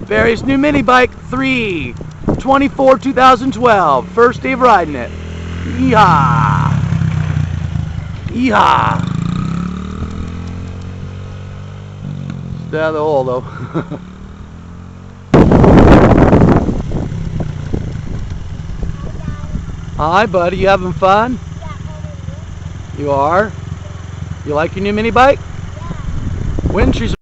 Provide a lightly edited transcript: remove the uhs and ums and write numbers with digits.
Barry's new mini bike 3/24/2012. First day of riding it. Yeehaw! Yeehaw! Stay out of the hole though. Hi buddy, you having fun? You are? You like your new mini bike? When she's